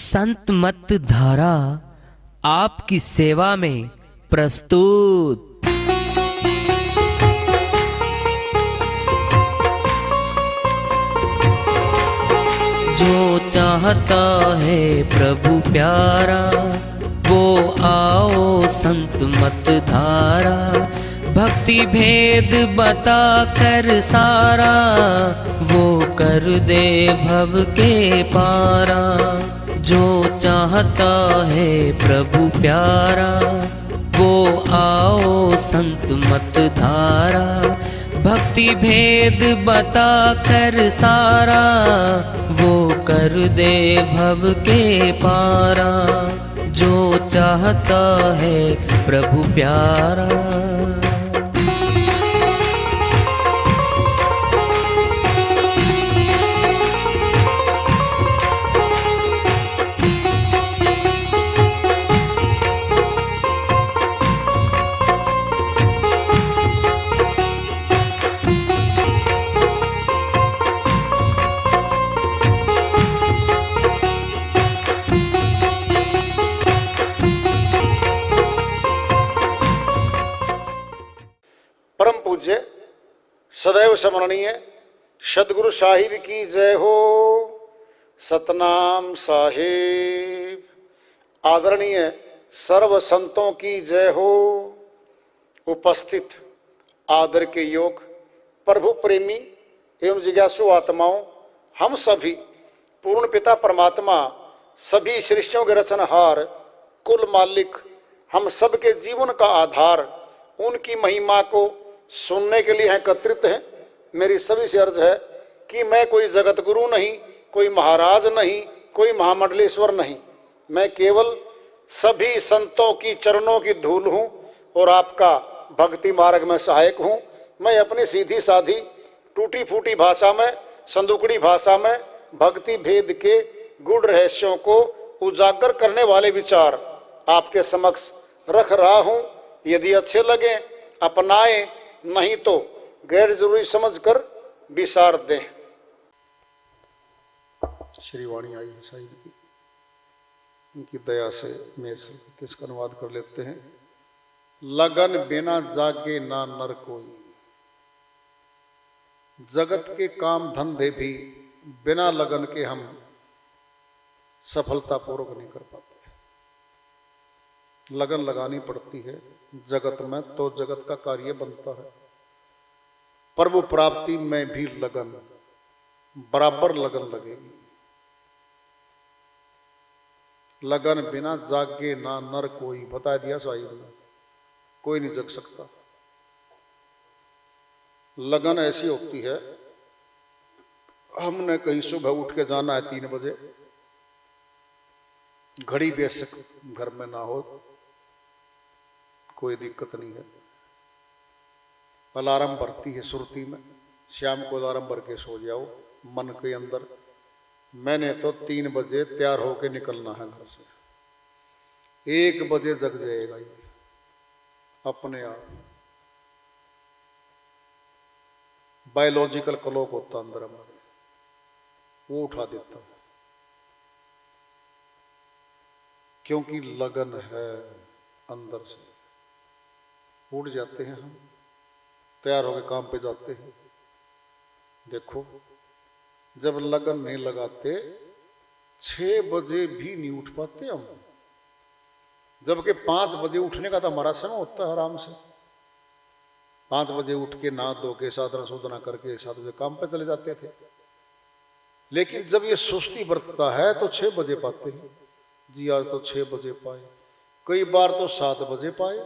संत मत धारा आपकी सेवा में प्रस्तुत। जो चाहता है प्रभु प्यारा वो आओ संत मत धारा। भक्ति भेद बता कर सारा वो कर दे भव के पारा। जो चाहता है प्रभु प्यारा वो आओ संत मत धारा। भक्ति भेद बता कर सारा वो कर दे भव के पारा। जो चाहता है प्रभु प्यारा। परम पूज्य सदैव स्मरणीय सदगुरु साहिब की जय हो। सतनाम साहिब। आदरणीय सर्व संतों की जय हो। उपस्थित आदर के योग प्रभु प्रेमी एवं जिज्ञासु आत्माओं, हम सभी पूर्ण पिता परमात्मा सभी सृष्टियों के रचनहार कुल मालिक हम सबके जीवन का आधार उनकी महिमा को सुनने के लिए एकत्रित हैं। मेरी सभी से अर्ज है कि मैं कोई जगत गुरु नहीं, कोई महाराज नहीं, कोई महामंडलेश्वर नहीं। मैं केवल सभी संतों की चरणों की धूल हूँ और आपका भक्ति मार्ग में सहायक हूँ। मैं अपनी सीधी साधी टूटी फूटी भाषा में, संदुकड़ी भाषा में भक्ति भेद के गूढ़ रहस्यों को उजागर करने वाले विचार आपके समक्ष रख रहा हूँ। यदि अच्छे लगे अपनाएं, नहीं तो गैर जरूरी समझकर विसार दें। श्री वाणी आई है साहिब की, उनकी दया से मेरे से इसका अनुवाद कर लेते हैं। लगन बिना जागे ना नर कोई। जगत के काम धंधे भी बिना लगन के हम सफलतापूर्वक नहीं कर पाते। लगन लगानी पड़ती है जगत में तो जगत का कार्य बनता है। प्रभु प्राप्ति में भी लगन, बराबर लगन लगेगी। लगन बिना जागे ना नर कोई, बता दिया साहिब ने, कोई नहीं जग सकता। लगन ऐसी होती है, हमने कहीं सुबह उठ के जाना है 3 बजे, घड़ी बेशक घर में ना हो कोई दिक्कत नहीं है। अलार्म भरती है सुरती में, शाम को अलार्म भर के सो जाओ मन के अंदर, मैंने तो 3 बजे तैयार होके निकलना है घर से। 1 बजे जग जाएगा ये अपने आप। बायोलॉजिकल क्लॉक होता अंदर हमारे, वो उठा देता है, क्योंकि लगन है अंदर से। उठ जाते हैं हम, तैयार होकर काम पे जाते हैं। देखो जब लगन नहीं लगाते 6 बजे भी नहीं उठ पाते हम, जबकि 5 बजे उठने का तो हमारा समय होता है आराम से। 5 बजे उठ के नहा धो के साधना शोधना करके 7 बजे काम पे चले जाते थे। लेकिन जब ये सुस्ती बरतता है तो 6 बजे पाते हैं। जी आज तो 6 बजे पाए, कई बार तो 7 बजे पाए।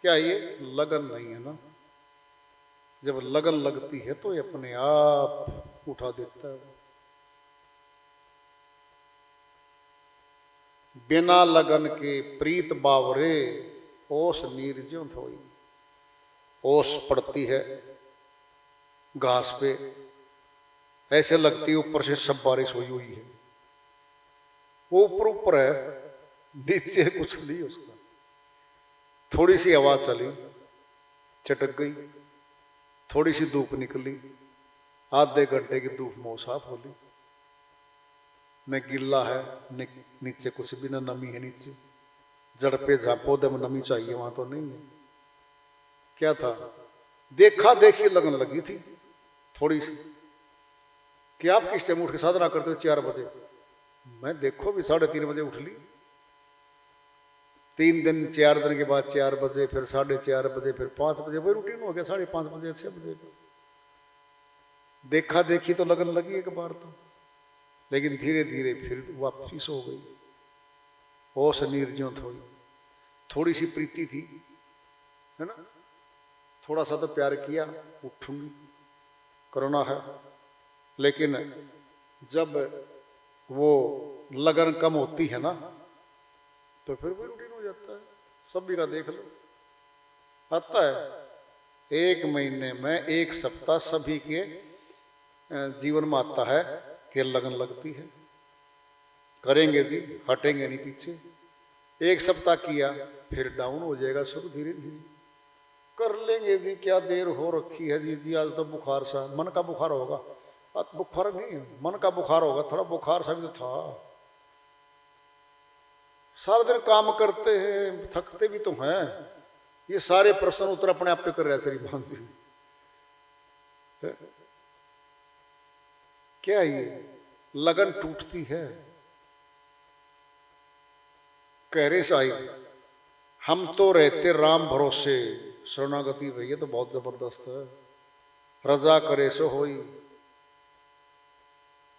क्या ये लगन नहीं है ना? जब लगन लगती है तो ये अपने आप उठा देता है। बिना लगन के प्रीत बावरे ओस निर्ज्यों थोई। ओस पड़ती है घास पे, ऐसे लगती है ऊपर से सब बारिश हुई हुई है। वो ऊपर ऊपर है, नीचे कुछ नहीं उसका। थोड़ी सी हवा चली, चटक गई, थोड़ी सी धूप निकली, आधे घंटे की धूप में साफ हो ली। न गिल्ला है न नीचे कुछ भी, न नमी है नीचे। जड़ पे जहां पौधे में नमी चाहिए वहां तो नहीं है। क्या था, देखा देखी लगन लगी थी थोड़ी सी कि आप किस टाइम उठ के साधना करते हो? 4 बजे। मैं देखो भी 3:30 बजे उठ ली। 3 दिन, 4 दिन के बाद 4 बजे, फिर 4:30 बजे, फिर 5 बजे, वही रूटीन हो गया। 5:30 बजे, 6 बजे। देखा देखी तो लगन लगी एक बार तो, लेकिन धीरे धीरे फिर वापस हो गई, होश निर्ज्योत हुई। थोड़ी सी प्रीति थी, है ना, थोड़ा सा तो प्यार किया, उठूंगी, करना है। लेकिन जब वो लगन कम होती है ना, तो फिर वही रूटीन हो जाता है। सभी का देख लो, आता है 1 महीने में 1 सप्ताह सभी के जीवन में आता है कि लगन लगती है। करेंगे जी, हटेंगे नहीं पीछे। 1 सप्ताह किया, फिर डाउन हो जाएगा शुरू, धीरे धीरे कर लेंगे जी। क्या देर हो रखी है जी, आज तो बुखार सा, मन का बुखार होगा। बुखार नहीं, मन का बुखार होगा, थोड़ा बुखार सा भी तो था। सारा दिन काम करते हैं, थकते भी तो हैं। ये सारे प्रश्न उत्तर अपने आप पे कर रहे श्रीमान जी। क्या ये लगन टूटती है? कह रहे साहिब, हम तो रहते राम भरोसे, शरणागति भैया तो बहुत जबरदस्त है। रजा करे सो होई,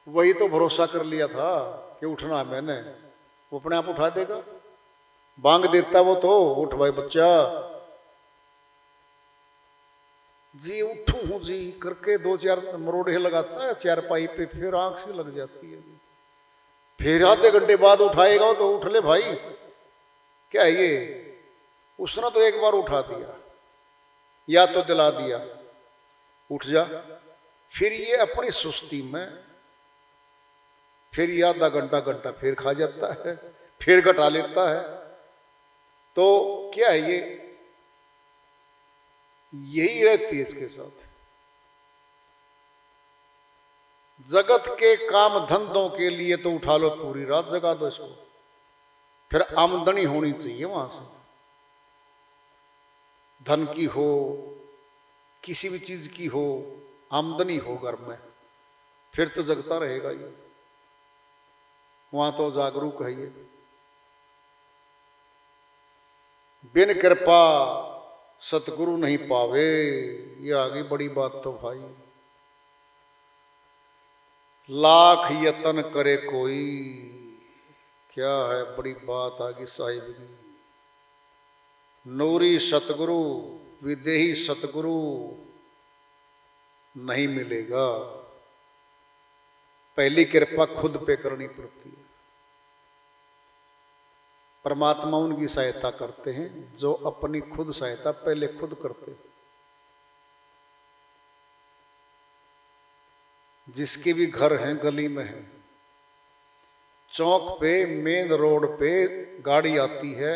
वही तो भरोसा कर लिया था कि उठना मैंने, वो अपने आप उठा देगा। बांग देता वो तो, उठ भाई बच्चा जी, उठू हूं जी करके 2-4 मरोड़े लगाता है चारपाई पे, फिर आंख से लग जाती है जी। फिर आधे घंटे बाद उठाएगा तो उठ ले भाई। क्या ये, उसने तो एक बार उठा दिया या तो दिला दिया, उठ जा। फिर ये अपनी सुस्ती में फिर ये आधा घंटा फिर खा जाता है, फिर घटा लेता है। तो क्या है ये, यही रहती है इसके साथ। जगत के काम धंधों के लिए तो उठा लो, पूरी रात जगा दो इसको, फिर आमदनी होनी चाहिए वहां से, धन की हो, किसी भी चीज की हो, आमदनी हो घर में, फिर तो जगता रहेगा ये। वहां तो जागरूक है ये। बिन कृपा सतगुरु नहीं पावे, ये आगे बड़ी बात तो भाई। लाख यतन करे कोई, क्या है बड़ी बात आगे साहिब की। नूरी सतगुरु विदेही सतगुरु नहीं मिलेगा। पहली कृपा खुद पे करनी पड़ती है। परमात्मा उनकी सहायता करते हैं जो अपनी खुद सहायता पहले खुद करते हैं। जिसके भी घर हैं गली में हैं, चौक पे, मेन रोड पे गाड़ी आती है,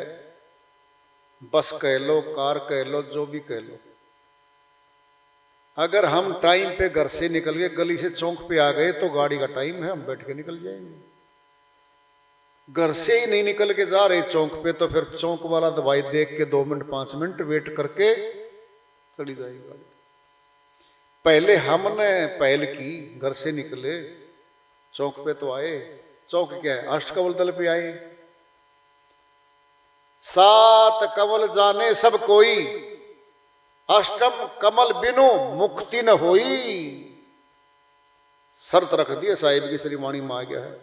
बस कह लो, कार कह लो, जो भी कह लो, अगर हम टाइम पे घर से निकल गए, गली से चौक पे आ गए, तो गाड़ी का टाइम है, हम बैठ के निकल जाएंगे। घर से ही नहीं निकल के जा रहे चौक पे, तो फिर चौक वाला दवाई देख के 2 मिनट 5 मिनट वेट करके चली जाएगी गाड़ी। पहले हमने पहल की, घर से निकले, चौक पे तो आए। चौक क्या है, अष्टकमल दल पे आए। 7 कमल जाने सब कोई, अष्टम कमल बिनु मुक्ति न होई। शर्त रख दी साहिब की श्रीवाणी में आ गया है।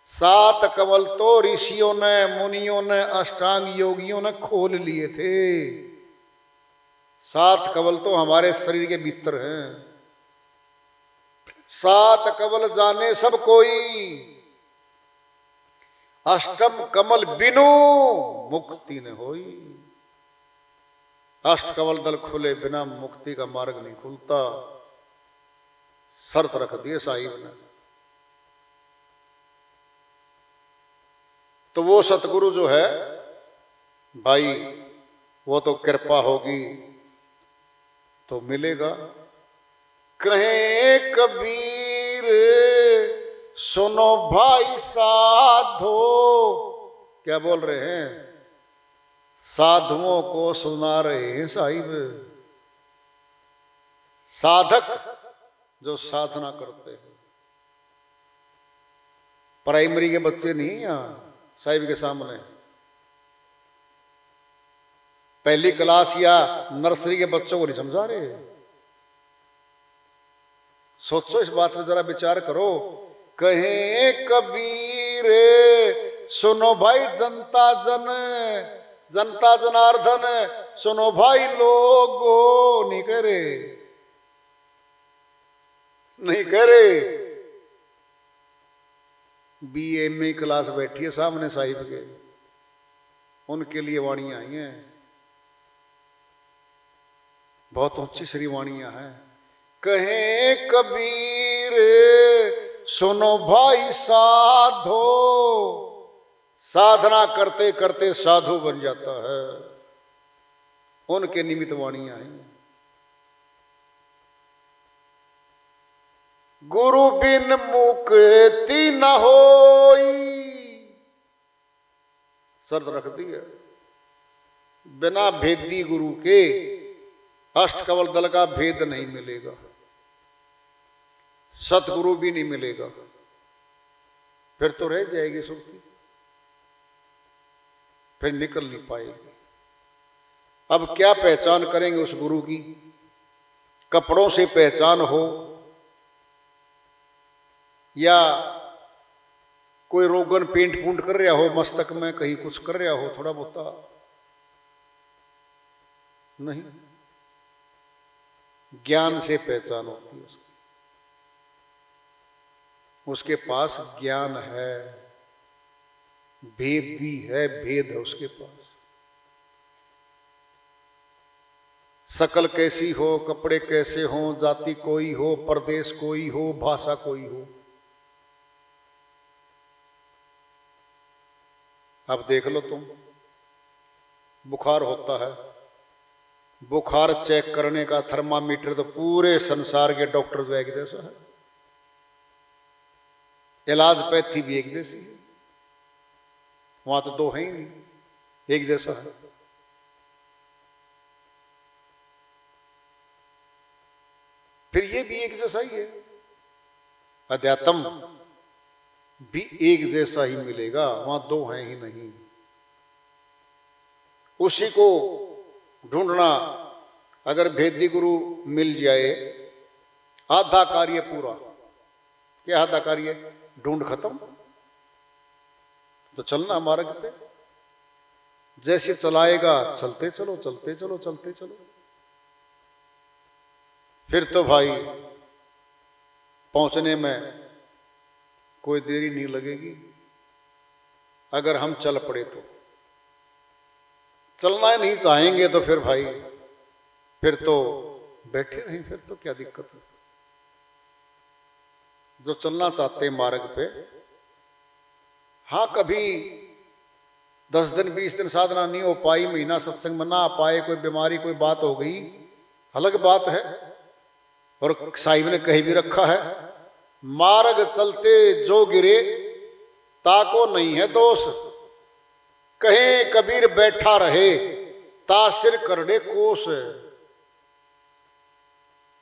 7 कमल तो ऋषियों ने, मुनियों ने, अष्टांग योगियों ने खोल लिए थे। 7 कमल तो हमारे शरीर के भीतर हैं। 7 कमल जाने सब कोई, अष्टम कमल बिनु मुक्ति न होई। अष्ट कमल दल खुले बिना मुक्ति का मार्ग नहीं खुलता। शर्त रख दी साहिब ने। तो वो सतगुरु जो है भाई, वो तो कृपा होगी तो मिलेगा। कहे कबीर सुनो भाई साधो, क्या बोल रहे हैं? साधुओं को सुना रहे हैं साहिब। साधक जो साधना करते हैं, प्राइमरी के बच्चे नहीं यहां साहिब के सामने, पहली क्लास या नर्सरी के बच्चों को नहीं समझा रहे। सोचो इस बात पर जरा विचार करो। कहे कबीर सुनो भाई जनता जन, जनता जनार्दन सुनो भाई लोगो, नहीं करे, नहीं करे। BA क्लास बैठी है सामने साहिब के, उनके लिए वाणियां आई हैं, बहुत ऊंची श्री वाणियां हैं। कहे कबीर सुनो भाई साधो, साधना करते करते साधु बन जाता है, उनके निमित्त वाणियां हैं। गुरु बिन मुक्ति न होई, शर्त रख दी है, बिना भेदी गुरु के अष्टकवल दल का भेद नहीं मिलेगा, सतगुरु भी नहीं मिलेगा, फिर तो रह जाएगी सुर्ती, फिर निकल नहीं पाएगी। अब क्या पहचान करेंगे उस गुरु की? कपड़ों से पहचान हो या कोई रोगन पेंट पूंट कर रहा हो मस्तक में, कहीं कुछ कर रहा हो थोड़ा बहुत, नहीं, ज्ञान से पहचान होती है उसकी, उसके पास ज्ञान है, भेद भी है, भेद है उसके पास। शकल कैसी हो, कपड़े कैसे हो, जाति कोई हो, प्रदेश कोई हो, भाषा कोई हो, अब देख लो तुम, बुखार होता है, बुखार चेक करने का थर्मामीटर तो पूरे संसार के डॉक्टर जो एक जैसा है, इलाज पैथी भी एक जैसी है, वहां तो दो है ही नहीं, एक जैसा है। फिर ये भी एक जैसा ही है, अध्यात्म भी एक जैसा ही मिलेगा, वहां दो हैं ही नहीं। उसी को ढूंढना, अगर भेदी गुरु मिल जाए, आधा कार्य पूरा। क्या आधा कार्य? ढूंढ खत्म, तो चलना मार्ग पे, जैसे चलाएगा चलते चलो, चलते चलो, चलते चलो, फिर तो भाई पहुंचने में कोई देरी नहीं लगेगी, अगर हम चल पड़े तो। चलना नहीं चाहेंगे तो फिर भाई, फिर तो बैठे रहें, फिर तो क्या दिक्कत है। जो चलना चाहते हैं मार्ग पे, हाँ कभी 10 दिन 20 दिन साधना नहीं हो पाई, महीना सत्संग में ना आ पाए, कोई बीमारी कोई बात हो गई, अलग बात है। और साहिब ने कहीं भी रखा है, मार्ग चलते जो गिरे ताको नहीं है दोष, कहीं कबीर बैठा रहे तासिर करने कोस।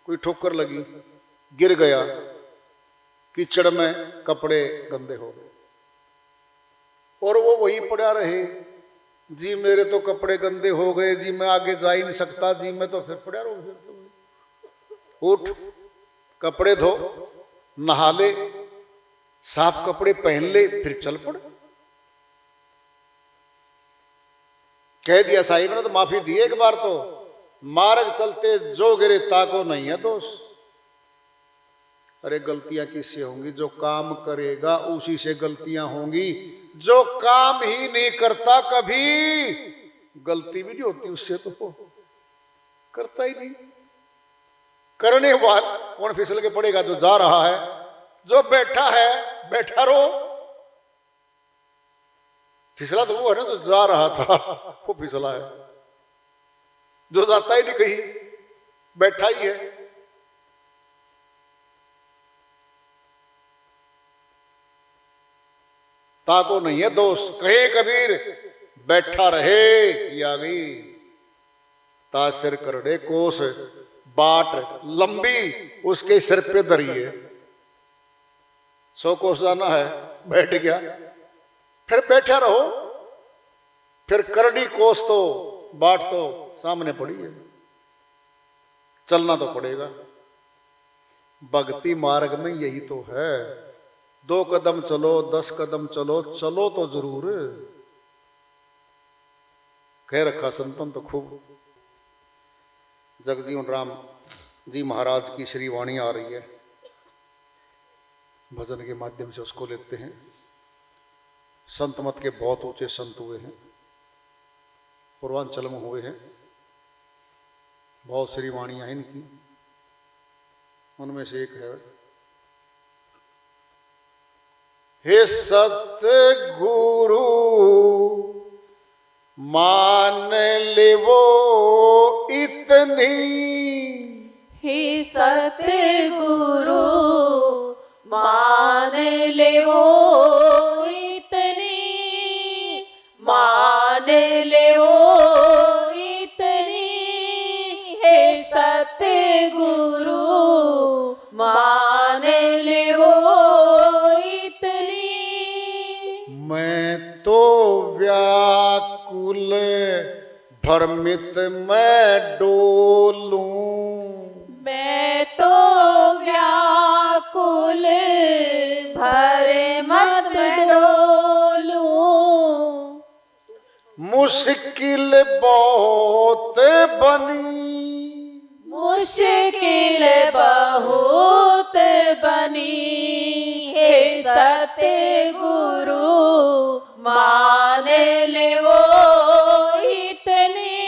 कोई ठोकर लगी, गिर गया, कीचड़ में कपड़े गंदे हो गए, और वो वही पड़ा रहे, जी मेरे तो कपड़े गंदे हो गए, जी मैं आगे जा ही नहीं सकता, जी मैं तो फिर पड़ा रहूं। उठ, कपड़े धो, नहा ले, साफ कपड़े पहन ले, फिर चल पड़। कह दिया साहिब ने तो माफी दी एक बार तो, मार्ग चलते जो गिरे ताको नहीं है दोष। अरे गलतियां किससे होंगी? जो काम करेगा उसी से गलतियां होंगी, जो काम ही नहीं करता कभी गलती भी नहीं होती उससे, तो करता ही नहीं। करने वाला कौन फिसल के पड़ेगा? जो जा रहा है, जो बैठा है बैठा रहो। फिसला तो वो है ना जो जा रहा था, वो फिसला है, जो जाता ही नहीं कहीं, बैठा ही है। ताको नहीं है दोष, कहे कबीर बैठा रहे ये आ गई। ता सिर करड़े कोस, बाट लंबी उसके सिर पे धरिए। 100 कोस जाना है, बैठ गया, फिर बैठा रहो, फिर करड़ी कोस तो बाट तो सामने पड़ी है, चलना तो पड़ेगा। भक्ति मार्ग में यही तो है, 2 कदम चलो 10 कदम चलो, चलो तो जरूर। कह रखा संतन तो खूब। जगजीवन राम जी महाराज की श्री वाणी आ रही है, भजन के माध्यम से उसको लेते हैं। संत मत के बहुत ऊंचे संत हुए हैं, पूर्वांचल में हुए हैं, बहुत श्री वाणियां इनकी, उनमें से एक है, हे सतगुरु मान ले वो इतनी, हे सतगुरु मान ले वो इतनी, मान ले वो इतनी, हे सतगुरु मान ले वो इतनी। मैं तो व्याकुल भ्रमित मैं डोलूं, मैं तो व्याकुल भरे मत डोलूं, मुश्किल बहुत बनी, मुश्किल बहुत बनी, हे सतगुरु मान ले वो इतनी,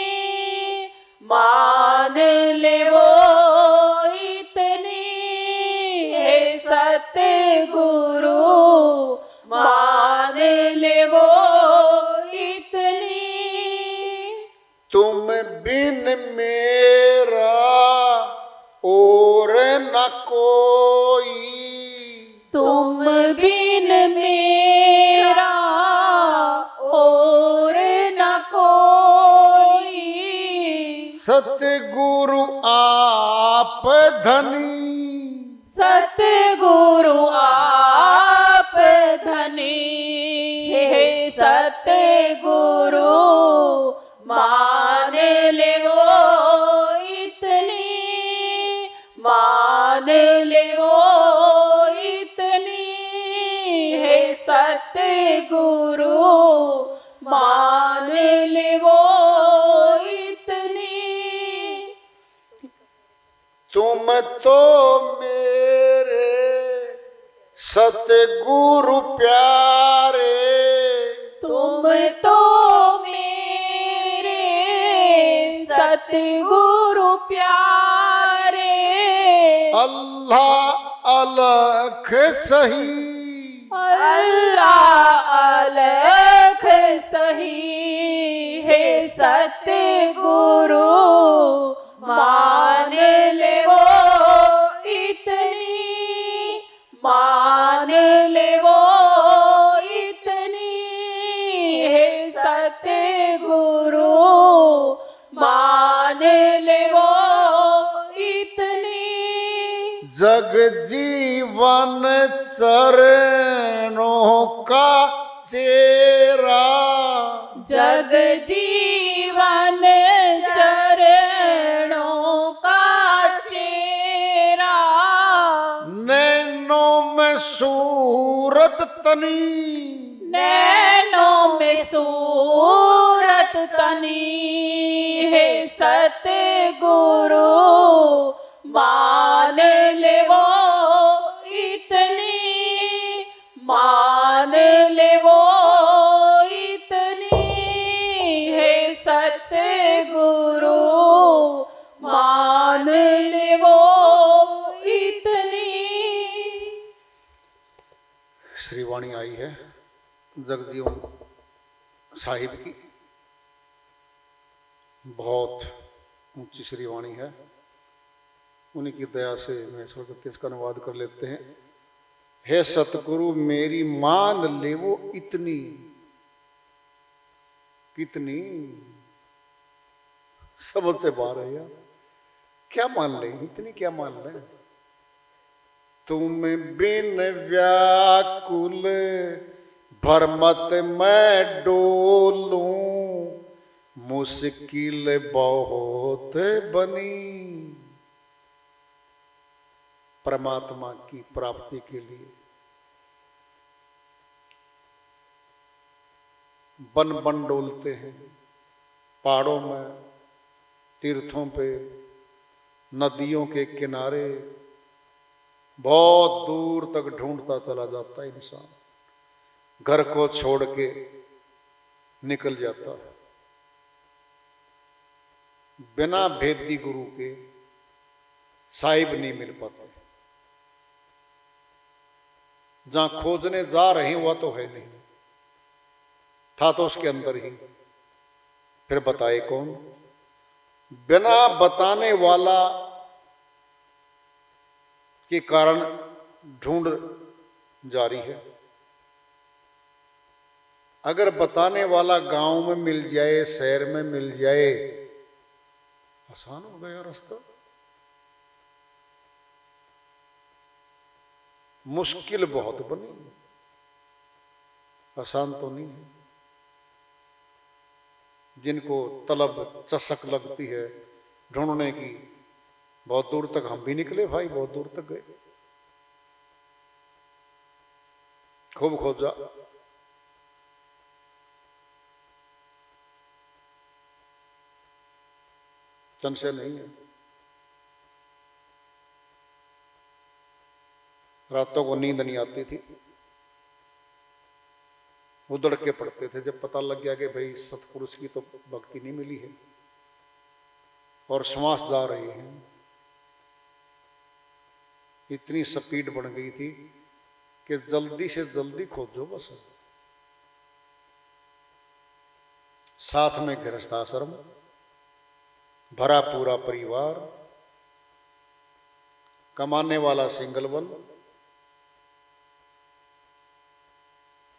मान ले वो इतनी, हे सतगुरु मान ले वो इतनी। तुम बिन मेरा और न कोई, तुम बिन मेरा और न कोई, सतगुरु आप धनी, सतगुरु आप धनी, हे सतगुरु मान ले वो इतनी, मान ले वो इतनी, हे सतगुरु मान ले वो इतनी। तुम तो मेरे सतगुरु प्यारे, तुम तो मेरे सतगुरु प्यारे, अल्लाह अलख सही, अल्लाह अलख सही, हे सतगुरु मान ले वो इतनी, मान ले वो इतनी, हे सतगुरु मान ले वो इतनी। जग जीवन चरणों का चेरा, जग जीवन चरणों का चेरा, नैनों में सूरत तनी, नैनों में सूरत तनी, हे सतगुरु मान ले वो इतनी, मान ले वो इतनी, हे सतगुरु मान ले वो इतनी। श्री वाणी आई है जगजीवन साहिब की, बहुत ऊंची श्री वाणी है। उन्हीं की दया से मैं स्वर्गत इसका अनुवाद कर लेते हैं। हे सतगुरु मेरी मान ले वो इतनी, कितनी, समझ से बाहर है यार। क्या मान ले, इतनी क्या मान ले? तुम बिन व्याकुल भरमत मैं डोलूं, मुश्किल बहुत बनी। परमात्मा की प्राप्ति के लिए बन बन डोलते हैं, पहाड़ों में, तीर्थों पे, नदियों के किनारे, बहुत दूर तक ढूंढता चला जाता है इंसान, घर को छोड़ के निकल जाता है। बिना भेदी गुरु के साहिब नहीं मिल पाते। जहां खोजने जा रहे हैं वह तो है नहीं, था तो उसके अंदर ही, फिर बताए कौन? बिना बताने वाला के कारण ढूंढ जारी है। अगर बताने वाला गांव में मिल जाए, शहर में मिल जाए, आसान हो गया रास्ता। मुश्किल बहुत बनी, आसान तो नहीं है। जिनको तलब चसक लगती है ढूंढने की, बहुत दूर तक हम भी निकले भाई, बहुत दूर तक गए, खूब खोजा। संशय नहीं है। रातों को नींद नहीं आती थी, उधड़ के पड़ते थे। जब पता लग गया कि भाई सतपुरुष की तो भक्ति नहीं मिली है और श्वास जा रही है, इतनी स्पीड बढ़ गई थी कि जल्दी से जल्दी खोजो बस। साथ में गृहस्थाश्रम, भरा पूरा परिवार, कमाने वाला सिंगल वन,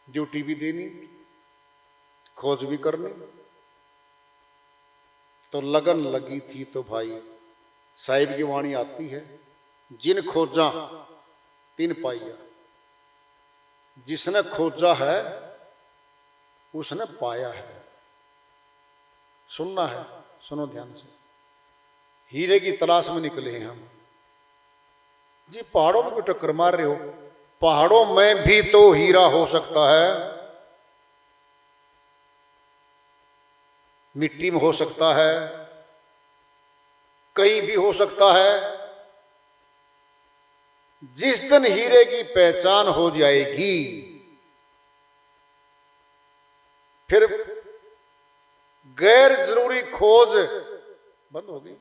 ड्यूटी भी देनी, खोज भी करनी। तो लगन लगी थी तो भाई साहिब की वाणी आती है, जिन खोजा तिन पाइया। जिसने खोजा है उसने पाया है। सुनना है, सुनो ध्यान से। हीरे की तलाश में निकले हैं हम जी। पहाड़ों में कोई टक्कर मार रहे हो, पहाड़ों में भी तो हीरा हो सकता है, मिट्टी में हो सकता है, कहीं भी हो सकता है। जिस दिन हीरे की पहचान हो जाएगी, फिर गैर जरूरी खोज बंद होगी।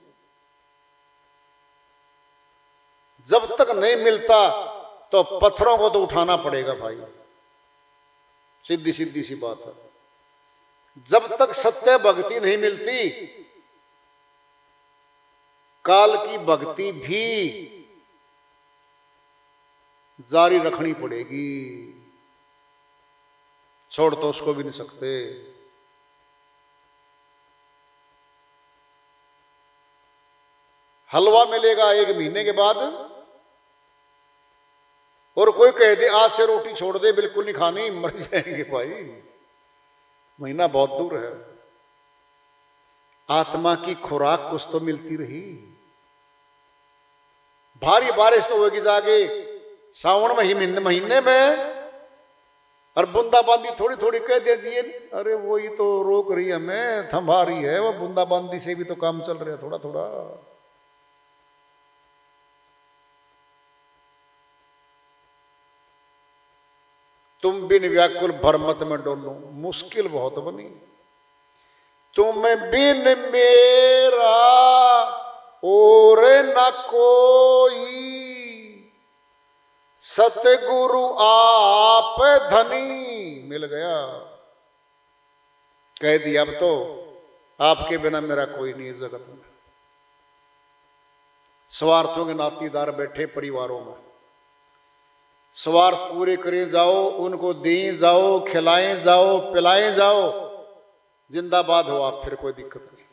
जब तक नहीं मिलता तो पत्थरों को तो उठाना पड़ेगा भाई, सीधी सीधी सी बात है। जब तक सत्य भक्ति नहीं मिलती, काल की भक्ति भी जारी रखनी पड़ेगी। छोड़ तो उसको भी नहीं सकते। हलवा मिलेगा 1 महीने के बाद, और कोई कह दे आज से रोटी छोड़ दे, बिल्कुल नहीं खानी, मर जाएंगे भाई। महीना बहुत दूर है। आत्मा की खुराक कुछ तो मिलती रही। भारी बारिश तो होगी जाके सावन महीने में, और बूंदाबांदी थोड़ी थोड़ी कह दीजिए, अरे वो ही तो रोक रही है, हमें थमा रही है, वो बूंदाबांदी से भी तो काम चल रहा है थोड़ा थोड़ा। तुम बिन व्याकुल भरमत में डोलो, मुश्किल बहुत बनी। तुम बिन मेरा और न कोई, सतगुरु आप धनी। मिल गया, कह दिया अब तो आपके बिना मेरा कोई नहीं जगत में। स्वार्थों के नातीदार बैठे परिवारों में, स्वार्थ पूरे करें जाओ, उनको दें जाओ, खिलाएं जाओ, पिलाएं जाओ, जिंदाबाद हो आप, फिर कोई दिक्कत नहीं।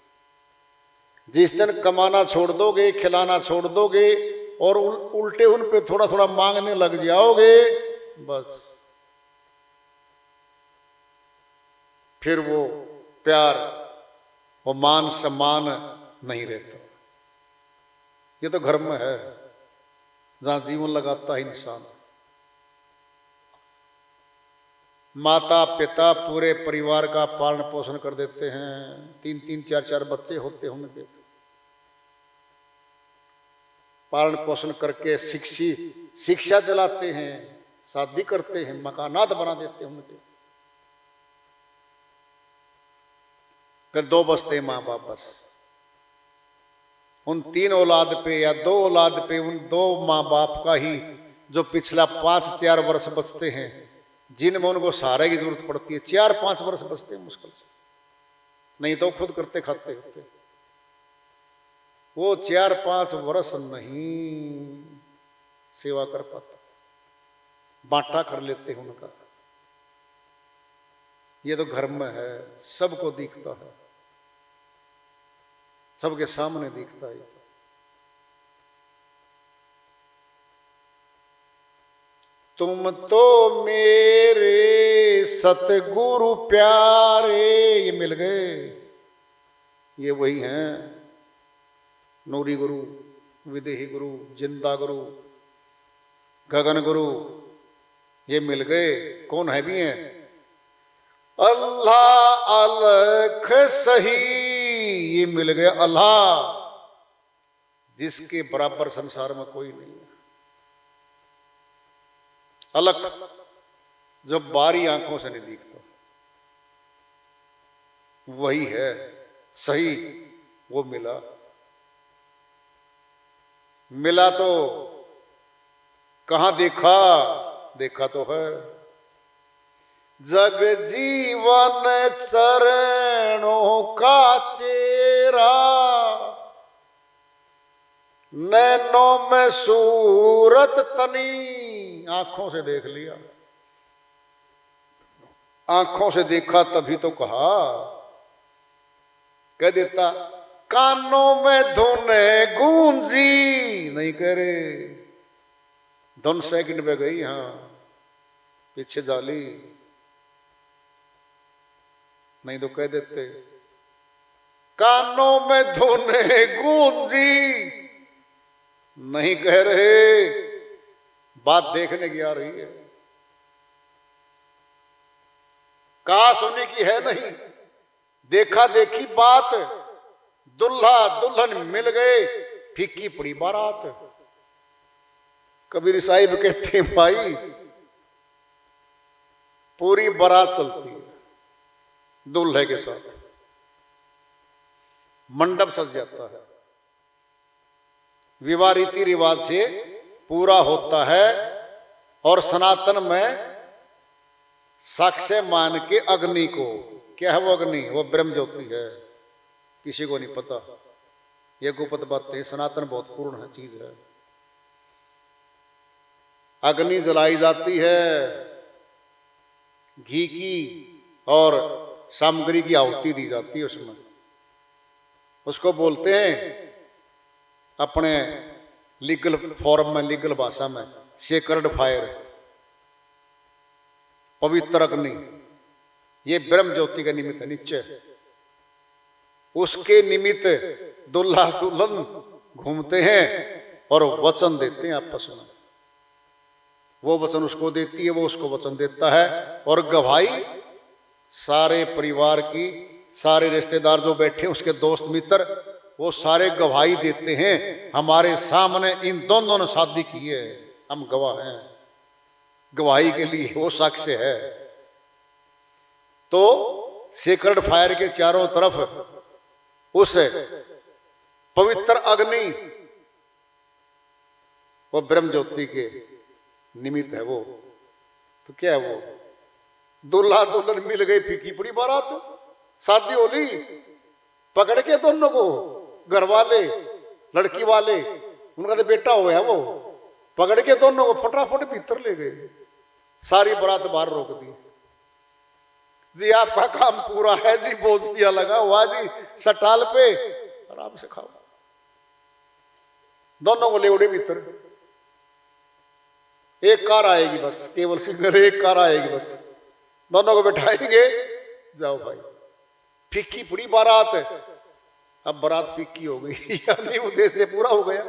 जिस दिन कमाना छोड़ दोगे, खिलाना छोड़ दोगे और उल्टे उन पे थोड़ा थोड़ा मांगने लग जाओगे, बस फिर वो प्यार, वो मान सम्मान नहीं रहता। ये तो घर में है जहां जीवन लगाता है इंसान। माता पिता पूरे परिवार का पालन पोषण कर देते हैं, 3-3 4-4 बच्चे होते होंगे, पालन पोषण करके शिक्षा दिलाते हैं, शादी करते हैं, मकानात बना देते हैं उनके। फिर 2 बचते माँ बाप, बस उन 3 औलाद पे या 2 औलाद पे उन 2 माँ बाप का ही जो पिछला 5-4 वर्ष बचते हैं, जिनमें उनको सहारे की जरूरत पड़ती है। 4-5 वर्ष बचते हैं मुश्किल से, नहीं तो खुद करते खाते होते। वो 4-5 वर्ष नहीं सेवा कर पाता, बांटा कर लेते हैं उनका। ये तो घर में है, सबको दिखता है, सबके सामने दिखता है। तुम तो मेरे सतगुरु प्यारे, ये मिल गए, ये वही हैं, नूरी गुरु, विदेही गुरु, जिंदा गुरु, गगन गुरु, ये मिल गए। कौन है भी हैं? अल्लाह अलख सही, ये मिल गए अल्लाह, जिसके बराबर संसार में कोई नहीं है। अलख जो बारी आंखों से नहीं दिखता, वही है सही, वो मिला। मिला तो कहां देखा, देखा तो है जग जीवन चरणों का चेहरा, नैनों में सूरत तनी, आंखों से देख लिया, आंखों से देखा तभी तो कहा। कह देता कानों में धुन गूंजी, नहीं कह रहे, धुन सेकंड में गई, हाँ पीछे जाली, नहीं तो कह देते कानों में धुन गूंजी, नहीं कह रहे, बात देखने की आ रही है, कहा सुनने की है नहीं, देखा देखी बात। दुल्हा दुल्हन मिल गए, फीकी पड़ी बारात। कबीर साहिब कहते हैं भाई पूरी बारात चलती है दूल्हे के साथ, मंडप सज जाता है, विवाह रीति रिवाज से पूरा होता है, और सनातन में साक्ष्य मान के अग्नि को, क्या है वो अग्नि? वो ब्रह्म ज्योति है, किसी को नहीं पता, ये गुप्त बातें, सनातन बहुत पूर्ण है चीज है। अग्नि जलाई जाती है, घी की और सामग्री की आहुति दी जाती है उसमें, उसको बोलते हैं अपने लीगल फॉर्म में, लीगल भाषा में सेक्रेड फायर, पवित्र अग्नि। ये ब्रह्म ज्योति का निमित्त है नीचे, उसके निमित्त दुल्हा दुल्हन घूमते हैं और वचन देते हैं आपस में। वो वचन उसको देती है, वो उसको वचन देता है, और गवाही सारे परिवार की, सारे रिश्तेदार जो बैठे उसके दोस्त मित्र, वो सारे गवाही देते हैं हमारे सामने इन दोनों ने शादी की है, हम गवाह हैं, गवाही के लिए वो साक्ष्य है। तो सेक्रेड फायर के चारों तरफ उस पवित्र अग्नि, वो ब्रह्म ज्योति के निमित्त है वो। तो क्या है वो? दुल्हा दुल्हन मिल गई, फीकी पड़ी बारात, शादी होली, पकड़ के दोनों को घर वाले, लड़की वाले, उनका तो बेटा हो गया वो, पकड़ के दोनों को फटाफट भीतर ले गए, सारी बारात बाहर रोक दी। जी आपका काम पूरा है जी, बहुत दिया लगा हुआ जी सटाल पे, आराम से खाओ। दोनों को ले उड़े भीतर। एक कार आएगी बस, केवल सिंगल एक कार आएगी बस, दोनों को बैठाएंगे, जाओ भाई। फीकी पूरी बारात है, अब बारात फीकी हो गई यानी उद्देश्य पूरा हो गया।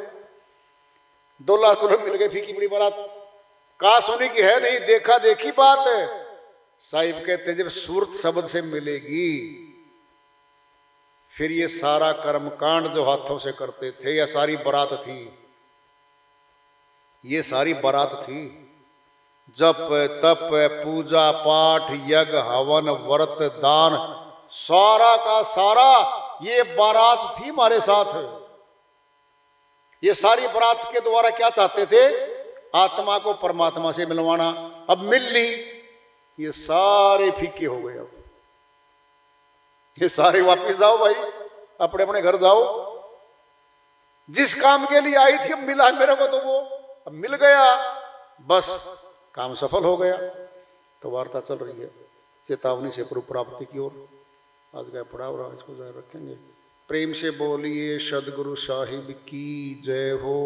2 लाख लोग मिल गए, फीकी पूरी बारात। कहा सुनी की है नहीं, देखा देखी बात है। साहिब कहते जब सूरत शब्द से मिलेगी फिर ये सारा कर्मकांड जो हाथों से करते थे, या सारी बारात थी, ये सारी बारात थी। जप तप पूजा पाठ यज्ञ हवन व्रत दान सारा का सारा ये बारात थी हमारे साथ। ये सारी बारात के द्वारा क्या चाहते थे? आत्मा को परमात्मा से मिलवाना। अब मिल ली, ये सारे फीके हो गए। अब ये सारे वापिस जाओ भाई, अपने अपने घर जाओ। जिस काम के लिए आई थी अब मिला मेरे को, तो वो अब मिल गया, बस काम सफल हो गया। तो वार्ता चल रही है चेतावनी से प्रभु प्राप्ति की ओर। आज का पढ़ा और इसको जारी रखेंगे। प्रेम से बोलिए सदगुरु साहिब की जय हो।